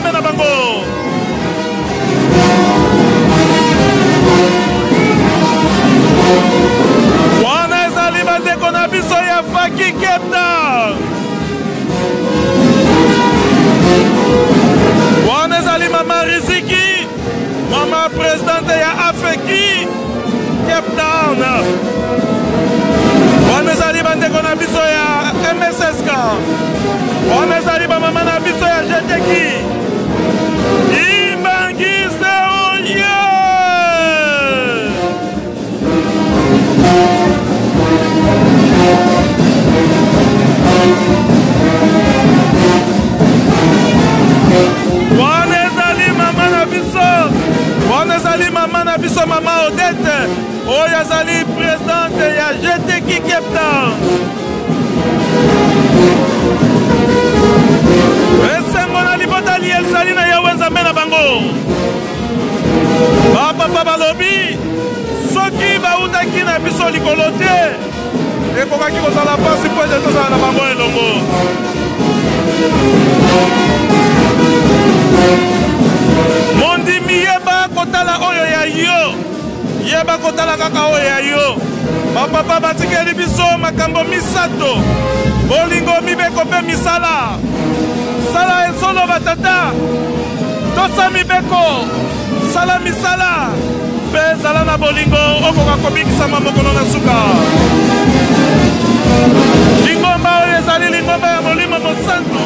Nzambe na bango. Wana ezali bandeko na biso ya Faki Kepta. Wana ezali mama Riziki, mama presidente ya Afeki Cape Town. Wana ezali bandeko na biso ya MSSK. Wana ezali bamama na biso ya Jeteki. Imbangise oye. Wana ezali mama na biso. Wana ezali mama na biso mama Odette. Oyo azali presidente ya Jeteki Cape Town. Esengo na libota ezali na Yawe Nzambe na bango. Bapapa balobi soki bautaki na biso likolo te ekokaki kozala pasi po ete tozala na bango elongo. Mondimi yeba kotala oyo ya yo, yeba kotala kaka oyo ya yo. Bapapa batikeli biso makambo misato, bolingo mibeko mpe misala. Sala ensolo batata, tosa mibeko, sala misala, mpe zala na bolingo okoka kobikisama mokono na suka. Lingomba oyo ezali lingomba ya molimo mosantu,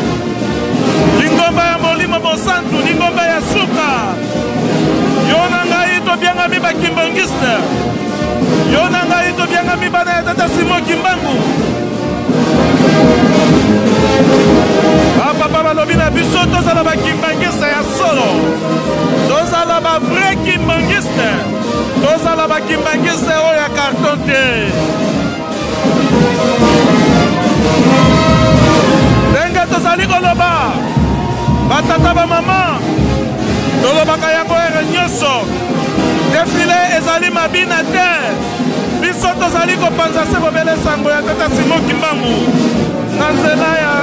lingomba ya molimo mosantu, lingomba ya suka. Yo na ngai tobiangami bakimbongiste, yo na ngai tobiangami bana ya tata Simo Kimbangu. Papa balobi na biso tozala bakimbangiste ya solo, tozala ba vrai kimbangiste, tozala bakimbangiste oyo ya karton te. Ndenge tozali koloba batata bamama, tolobaka yango ere nyonso. Defile ezali mabina te, biso tozali kopanza se bobele sango ya tata Simo Kimbangu na nzela ya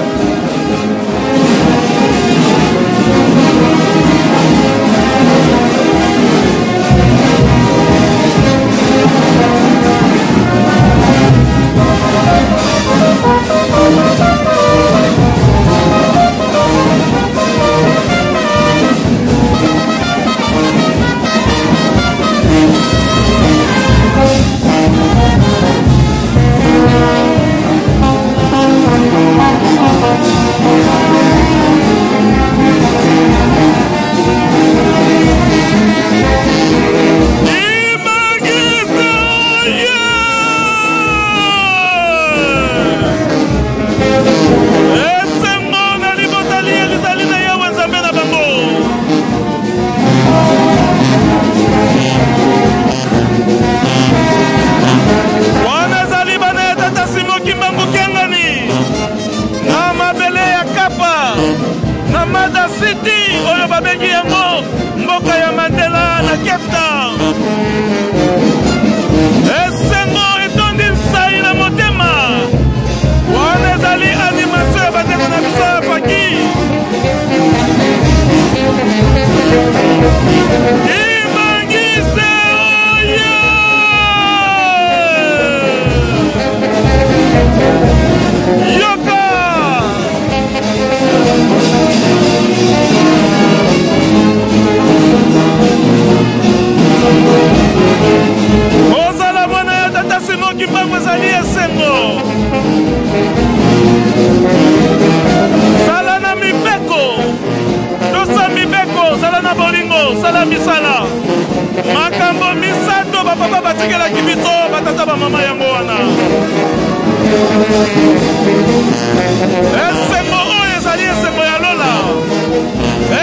esengo oyo ezali esengo ya lola,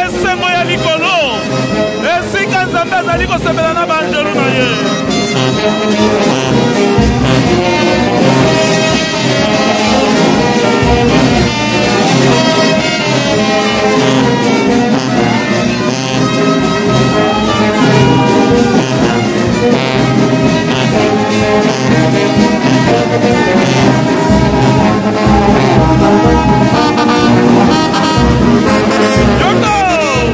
esengo ya likolo, esika Nzambe azali kosepela na banjelu na ye. Yoko!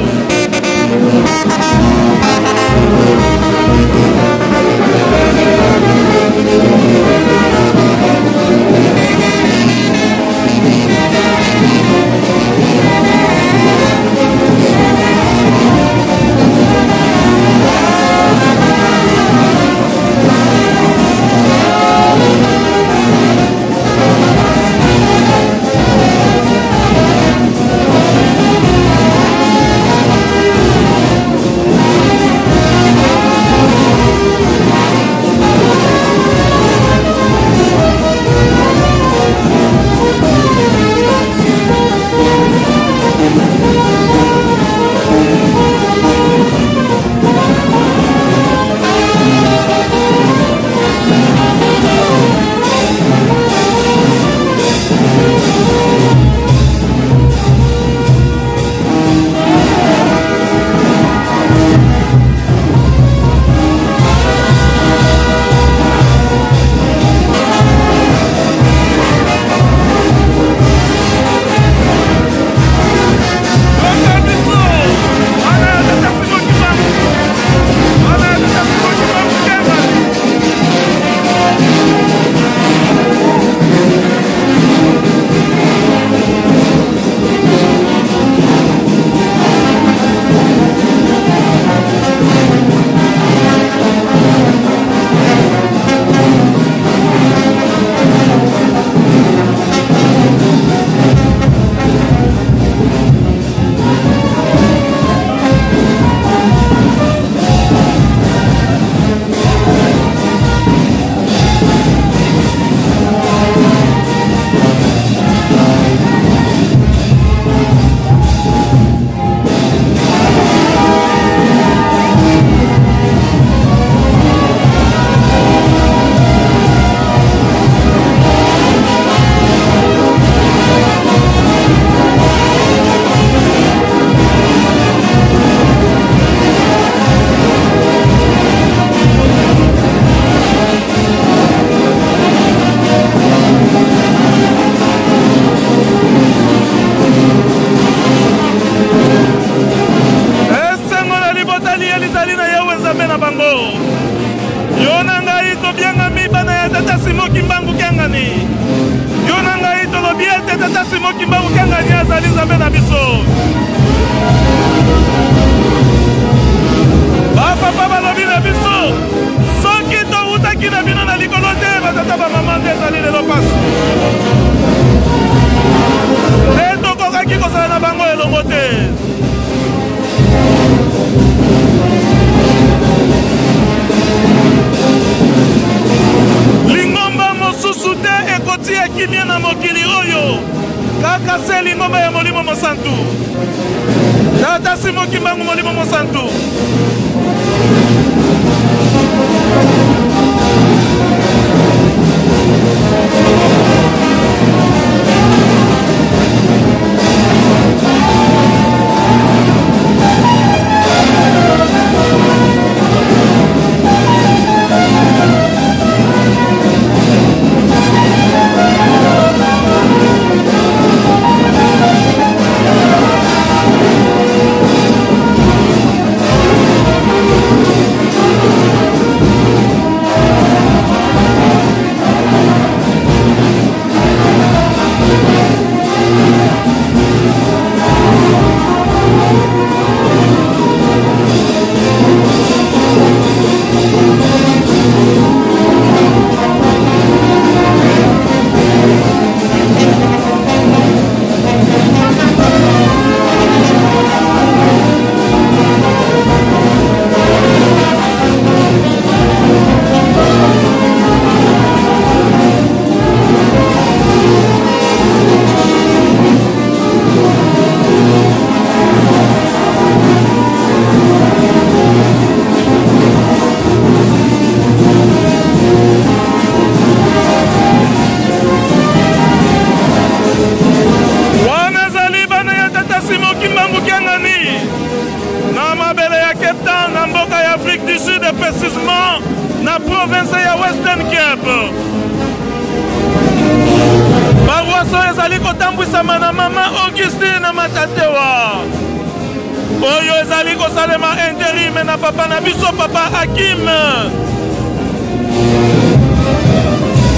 na bango. Yo na ngai tobianga mibana ya tata Simon Kimbangu Kiangani. Yo na ngai tolobi ete tata Simon Kimbangu Kiangani azali nzambe na biso. Bapapa balobi na biso soki toutaki na bino na likolo te batata bamama nde ezali lelo pasi. Te tokokaki kozala na bango elongo te. Lingomba mosusu te ekoti ekimia na mokili oyo kaka se lingomba ya Molimo Mosantu. Tata Simon Kimbangu Molimo Mosantu. Précisément na province ya Western Cape. Bawaso ezali kotambwisama na mama Augustine Matatewa. Oyo ezali kosalema intérim na papa na biso papa Hakim.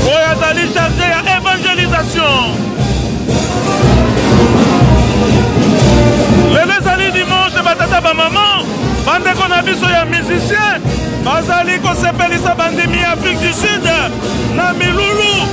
Oyo ezali chargé ya évangélisation. Lelo ezali dimanche batata ba maman. Bandeko na biso ya musicien bazali kosepelisa bandimi ya Afrique du Sud na milulu